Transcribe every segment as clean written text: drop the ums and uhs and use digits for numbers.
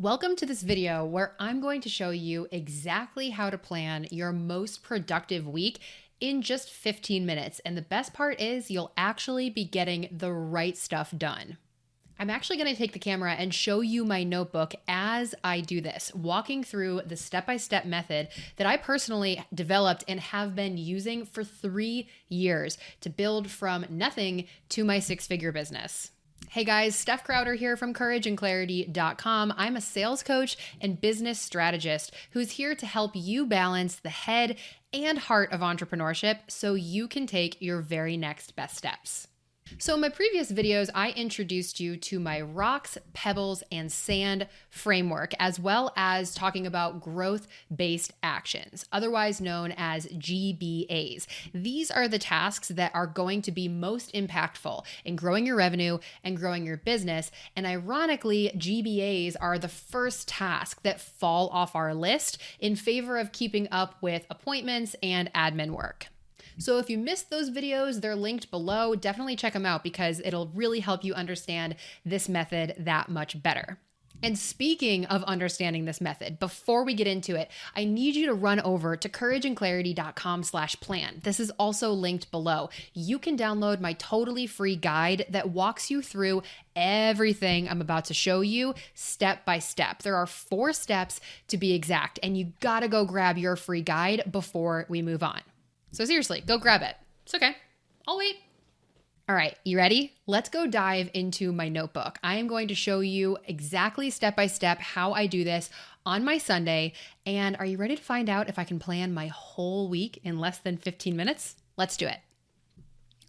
Welcome to this video where I'm going to show you exactly how to plan your most productive week in just 15 minutes. And the best part is you'll actually be getting the right stuff done. I'm actually going to take the camera and show you my notebook as I do this, walking through the step-by-step method that I personally developed and have been using for 3 years to build from nothing to my 6-figure business. Hey guys, Steph Crowder here from courageandclarity.com. I'm a sales coach and business strategist who's here to help you balance the head and heart of entrepreneurship so you can take your very next best steps. So in my previous videos, I introduced you to my rocks, pebbles, and sand framework, as well as talking about growth-based actions, otherwise known as GBAs. These are the tasks that are going to be most impactful in growing your revenue and growing your business. And ironically, GBAs are the first task that fall off our list in favor of keeping up with appointments and admin work. So if you missed those videos, they're linked below. Definitely check them out because it'll really help you understand this method that much better. And speaking of understanding this method, before we get into it, I need you to run over to courageandclarity.com/plan. This is also linked below. You can download my totally free guide that walks you through everything I'm about to show you step by step. There are 4 steps to be exact, and you gotta go grab your free guide before we move on. So seriously, go grab it. It's okay. I'll wait. All right, you ready? Let's go dive into my notebook. I am going to show you exactly step by step how I do this on my Sunday. And are you ready to find out if I can plan my whole week in less than 15 minutes? Let's do it.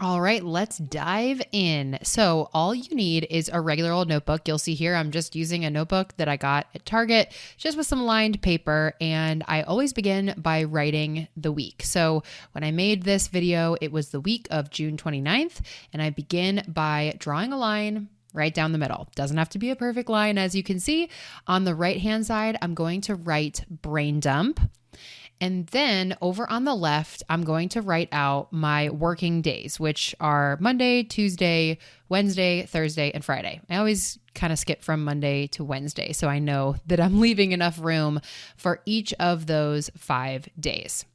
All right, let's dive in. So all you need is a regular old notebook. You'll see here, I'm just using a notebook that I got at Target, just with some lined paper. And I always begin by writing the week. So when I made this video, it was the week of June 29th. And I begin by drawing a line right down the middle. Doesn't have to be a perfect line. As you can see on the right-hand side, I'm going to write brain dump. And then over on the left, I'm going to write out my working days, which are Monday, Tuesday, Wednesday, Thursday, and Friday. I always kind of skip from Monday to Wednesday, so I know that I'm leaving enough room for each of those 5 days.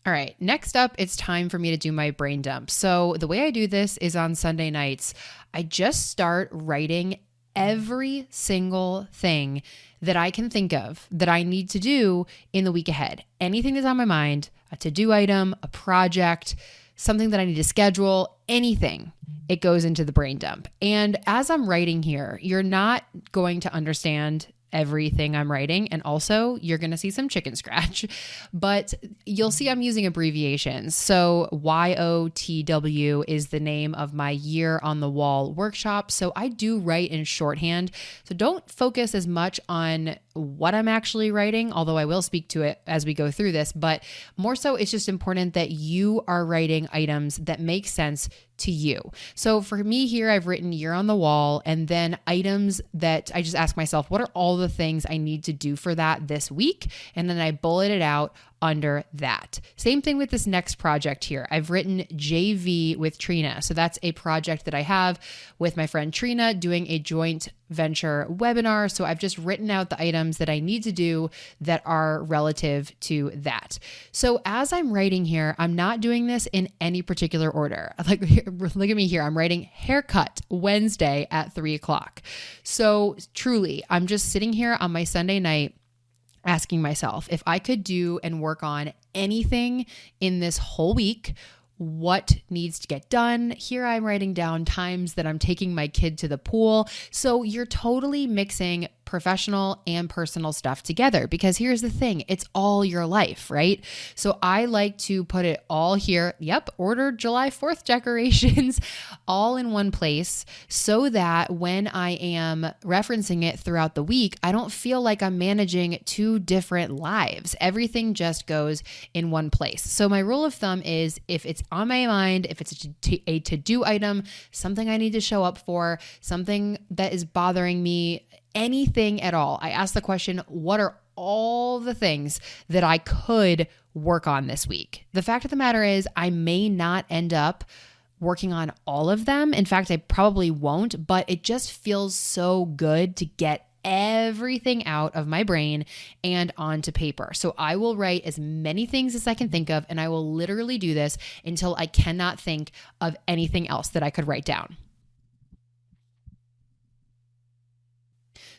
All right, next up, it's time for me to do my brain dump. So the way I do this is on Sunday nights, I just start writing every single thing that I can think of that I need to do in the week ahead. Anything that's on my mind, a to-do item, a project, something that I need to schedule, anything, it goes into the brain dump. And as I'm writing here, you're not going to understand everything I'm writing. And also you're going to see some chicken scratch, but you'll see I'm using abbreviations. So YOTW is the name of my year on the wall workshop. So I do write in shorthand. So don't focus as much on what I'm actually writing, although I will speak to it as we go through this, but more so it's just important that you are writing items that make sense to you. So for me here, I've written year on the wall and then items that I just ask myself, what are all the things I need to do for that this week? And then I bullet it out under that. Same thing with this next project here. I've written JV with Trina. So that's a project that I have with my friend Trina doing a joint venture webinar. So I've just written out the items that I need to do that are relative to that. So as I'm writing here, I'm not doing this in any particular order. Like, look at me here. I'm writing haircut Wednesday at 3:00. So truly, I'm just sitting here on my Sunday night asking myself, if I could do and work on anything in this whole week, what needs to get done? Here I'm writing down times that I'm taking my kid to the pool. So you're totally mixing professional and personal stuff together because here's the thing, it's all your life, right? So I like to put it all here. Yep, ordered July 4th decorations all in one place so that when I am referencing it throughout the week, I don't feel like I'm managing 2 different lives. Everything just goes in one place. So my rule of thumb is if it's on my mind, if it's a to-do item, something I need to show up for, something that is bothering me, anything at all, I ask the question, what are all the things that I could work on this week? The fact of the matter is I may not end up working on all of them. In fact, I probably won't, but it just feels so good to get everything out of my brain and onto paper. So I will write as many things as I can think of, and I will literally do this until I cannot think of anything else that I could write down.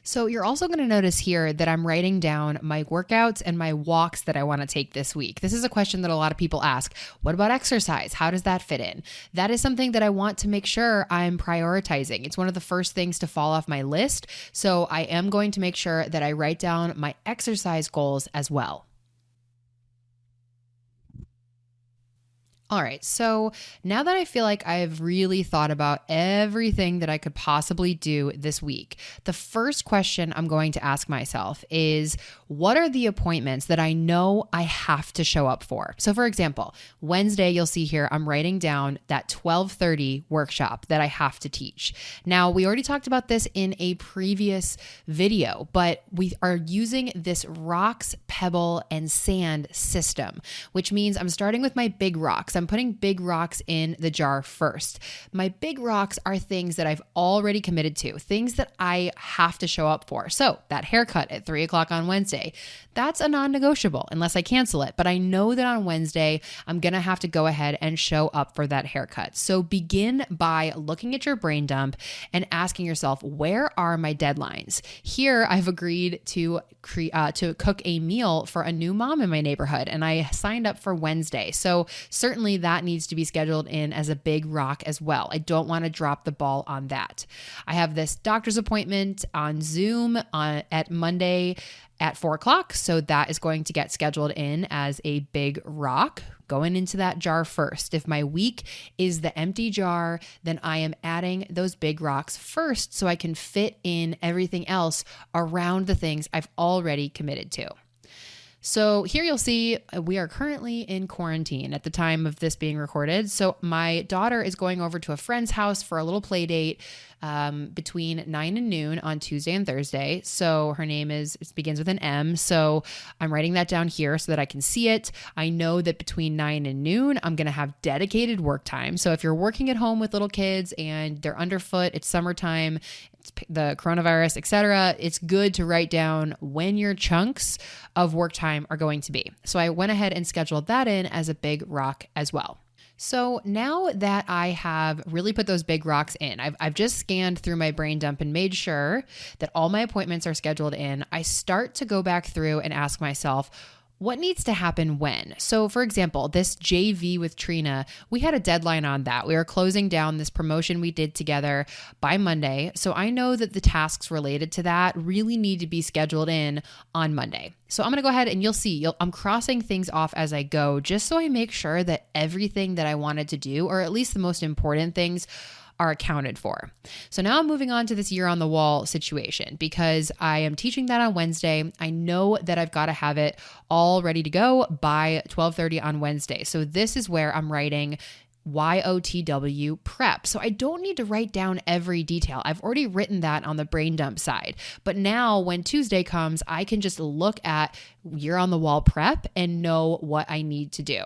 So you're also going to notice here that I'm writing down my workouts and my walks that I want to take this week. This is a question that a lot of people ask. What about exercise? How does that fit in? That is something that I want to make sure I'm prioritizing. It's one of the first things to fall off my list. So I am going to make sure that I write down my exercise goals as well. All right, so now that I feel like I've really thought about everything that I could possibly do this week, the first question I'm going to ask myself is, what are the appointments that I know I have to show up for? So for example, Wednesday, you'll see here, I'm writing down that 12:30 workshop that I have to teach. Now, we already talked about this in a previous video, but we are using this rocks, pebble, and sand system, which means I'm starting with my big rocks. I'm putting big rocks in the jar first. My big rocks are things that I've already committed to, things that I have to show up for. So that haircut at 3:00 on Wednesday, that's a non-negotiable unless I cancel it. But I know that on Wednesday, I'm going to have to go ahead and show up for that haircut. So begin by looking at your brain dump and asking yourself, where are my deadlines? Here, I've agreed to cook a meal for a new mom in my neighborhood, and I signed up for Wednesday. So certainly that needs to be scheduled in as a big rock as well. I don't want to drop the ball on that. I have this doctor's appointment on Zoom at Monday at 4:00. So that is going to get scheduled in as a big rock, going into that jar first. If my week is the empty jar, then I am adding those big rocks first so I can fit in everything else around the things I've already committed to. So here you'll see we are currently in quarantine at the time of this being recorded. So my daughter is going over to a friend's house for a little play date between 9 and noon on Tuesday and Thursday. So her name begins with an M. So I'm writing that down here so that I can see it. I know that between 9 and noon, I'm going to have dedicated work time. So if you're working at home with little kids and they're underfoot, it's summertime, the coronavirus, etc., it's good to write down when your chunks of work time are going to be. So I went ahead and scheduled that in as a big rock as well. So now that I have really put those big rocks in, I've just scanned through my brain dump and made sure that all my appointments are scheduled in. I start to go back through and ask myself, what needs to happen when? So for example, this JV with Trina, we had a deadline on that. We were closing down this promotion we did together by Monday. So I know that the tasks related to that really need to be scheduled in on Monday. So I'm going to go ahead and you'll see, I'm crossing things off as I go, just so I make sure that everything that I wanted to do, or at least the most important things, are accounted for. So now I'm moving on to this year on the wall situation because I am teaching that on Wednesday. I know that I've got to have it all ready to go by 12:30 on Wednesday. So this is where I'm writing YOTW prep. So I don't need to write down every detail. I've already written that on the brain dump side. But now when Tuesday comes, I can just look at year on the wall prep and know what I need to do.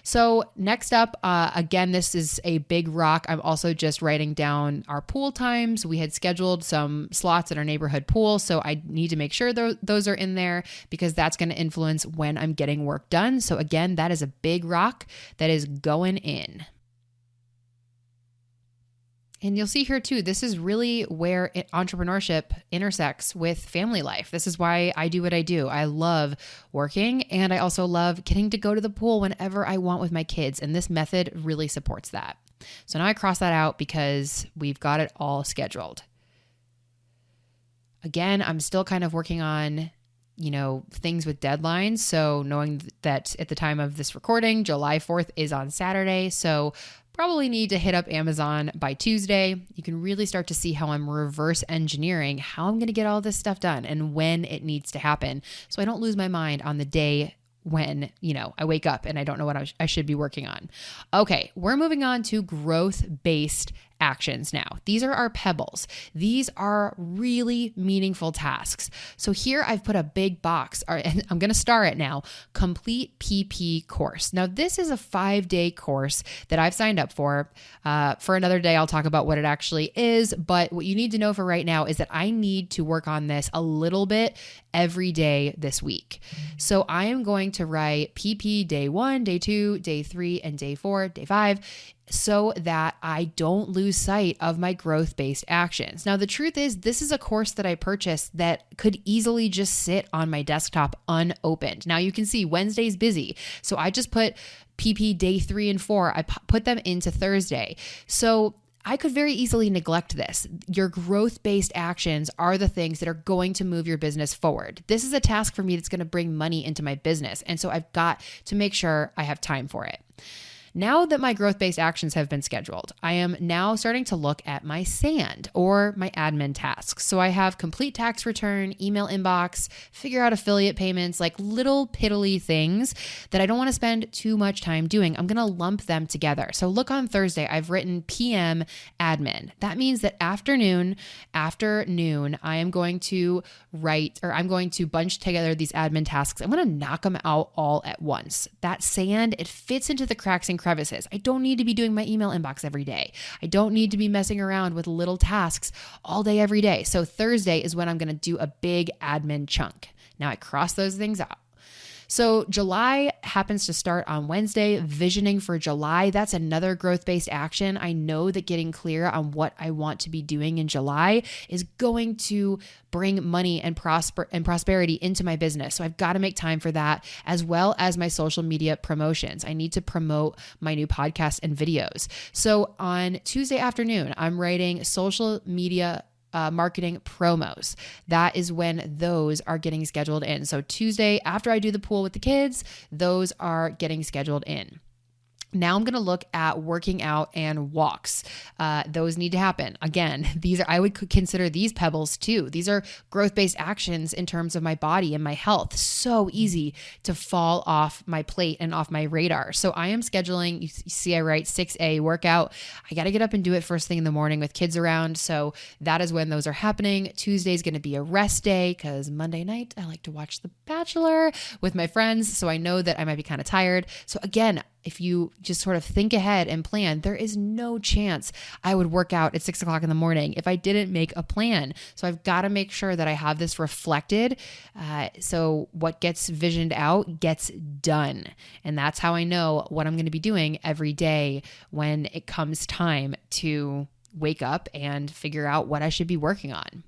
So next up, again, this is a big rock. I'm also just writing down our pool times. We had scheduled some slots at our neighborhood pool, so I need to make sure those are in there because that's going to influence when I'm getting work done. So again, that is a big rock that is going in. And you'll see here too, this is really where entrepreneurship intersects with family life. This is why I do what I do. I love working and I also love getting to go to the pool whenever I want with my kids. And this method really supports that. So now I cross that out because we've got it all scheduled. Again, I'm still kind of working on things with deadlines. So knowing that at the time of this recording, July 4th is on Saturday. So probably need to hit up Amazon by Tuesday. You can really start to see how I'm reverse engineering how I'm going to get all this stuff done and when it needs to happen. So I don't lose my mind on the day when, I wake up and I don't know what I should be working on. Okay, we're moving on to growth-based actions now. These are our pebbles. These are really meaningful tasks. So here I've put a big box, and I'm going to star it now, complete PP course. Now this is a 5-day course that I've signed up for. For another day, I'll talk about what it actually is, but what you need to know for right now is that I need to work on this a little bit every day this week. So I am going to write PP day 1, day 2, day 3, and day 4, day 5, so that I don't lose sight of my growth-based actions. Now, the truth is, this is a course that I purchased that could easily just sit on my desktop unopened. Now, you can see Wednesday's busy, so I just put PP day 3 and 4. I put them into Thursday. So I could very easily neglect this. Your growth-based actions are the things that are going to move your business forward. This is a task for me that's going to bring money into my business. And so I've got to make sure I have time for it. Now that my growth-based actions have been scheduled, I am now starting to look at my SAND, or my admin tasks. So I have complete tax return, email inbox, figure out affiliate payments, like little piddly things that I don't want to spend too much time doing. I'm going to lump them together. So look, on Thursday, I've written PM admin. That means that after noon, I am going to I'm going to bunch together these admin tasks. I'm going to knock them out all at once. That SAND, it fits into the cracks and crevices. I don't need to be doing my email inbox every day. I don't need to be messing around with little tasks all day, every day. So Thursday is when I'm going to do a big admin chunk. Now I cross those things out. So July happens to start on Wednesday. Visioning for July, that's another growth-based action. I know that getting clear on what I want to be doing in July is going to bring money and prosperity into my business. So I've got to make time for that, as well as my social media promotions. I need to promote my new podcast and videos. So on Tuesday afternoon, I'm writing social media marketing promos. That is when those are getting scheduled in. So Tuesday, after I do the pool with the kids, those are getting scheduled in. Now I'm going to look at working out and walks. Those need to happen. Again, I would consider these pebbles too. These are growth-based actions in terms of my body and my health. So easy to fall off my plate and off my radar. So I am scheduling, you see I write 6A workout. I got to get up and do it first thing in the morning with kids around. So that is when those are happening. Tuesday is going to be a rest day because Monday night I like to watch The Bachelor with my friends. So I know that I might be kind of tired. So again, if you just sort of think ahead and plan, there is no chance I would work out at 6 o'clock in the morning if I didn't make a plan. So I've got to make sure that I have this reflected. So what gets visioned out gets done. And that's how I know what I'm going to be doing every day when it comes time to wake up and figure out what I should be working on.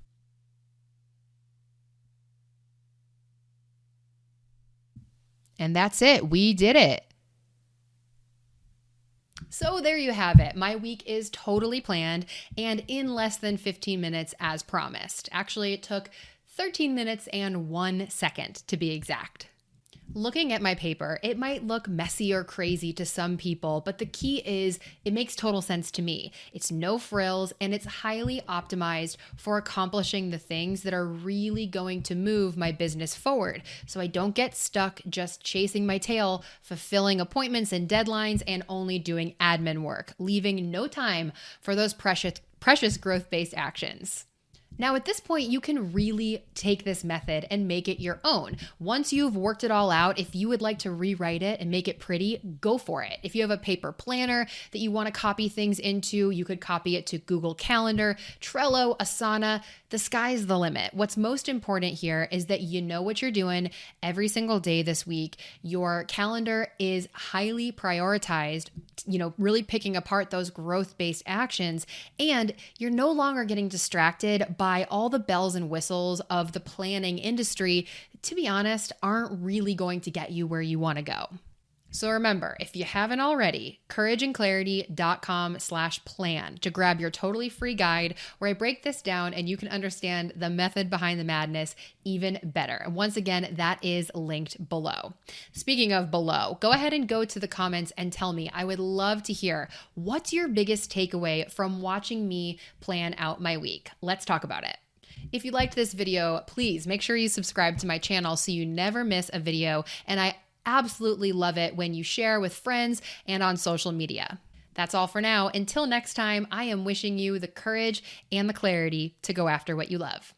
And that's it. We did it. So there you have it. My week is totally planned and in less than 15 minutes as promised. Actually, it took 13 minutes and 1 second to be exact. Looking at my paper, it might look messy or crazy to some people, but the key is it makes total sense to me. It's no frills and it's highly optimized for accomplishing the things that are really going to move my business forward. So I don't get stuck just chasing my tail, fulfilling appointments and deadlines, and only doing admin work, leaving no time for those precious growth-based actions. Now, at this point, you can really take this method and make it your own. Once you've worked it all out, if you would like to rewrite it and make it pretty, go for it. If you have a paper planner that you want to copy things into, you could copy it to Google Calendar, Trello, Asana. The sky's the limit. What's most important here is that you know what you're doing every single day this week. Your calendar is highly prioritized, really picking apart those growth-based actions, and you're no longer getting distracted by all the bells and whistles of the planning industry, to be honest, aren't really going to get you where you want to go. So remember, if you haven't already, courageandclarity.com/plan to grab your totally free guide where I break this down and you can understand the method behind the madness even better. And once again, that is linked below. Speaking of below, go ahead and go to the comments and tell me. I would love to hear, what's your biggest takeaway from watching me plan out my week? Let's talk about it. If you liked this video, please make sure you subscribe to my channel so you never miss a video. And I absolutely love it when you share with friends and on social media. That's all for now. Until next time, I am wishing you the courage and the clarity to go after what you love.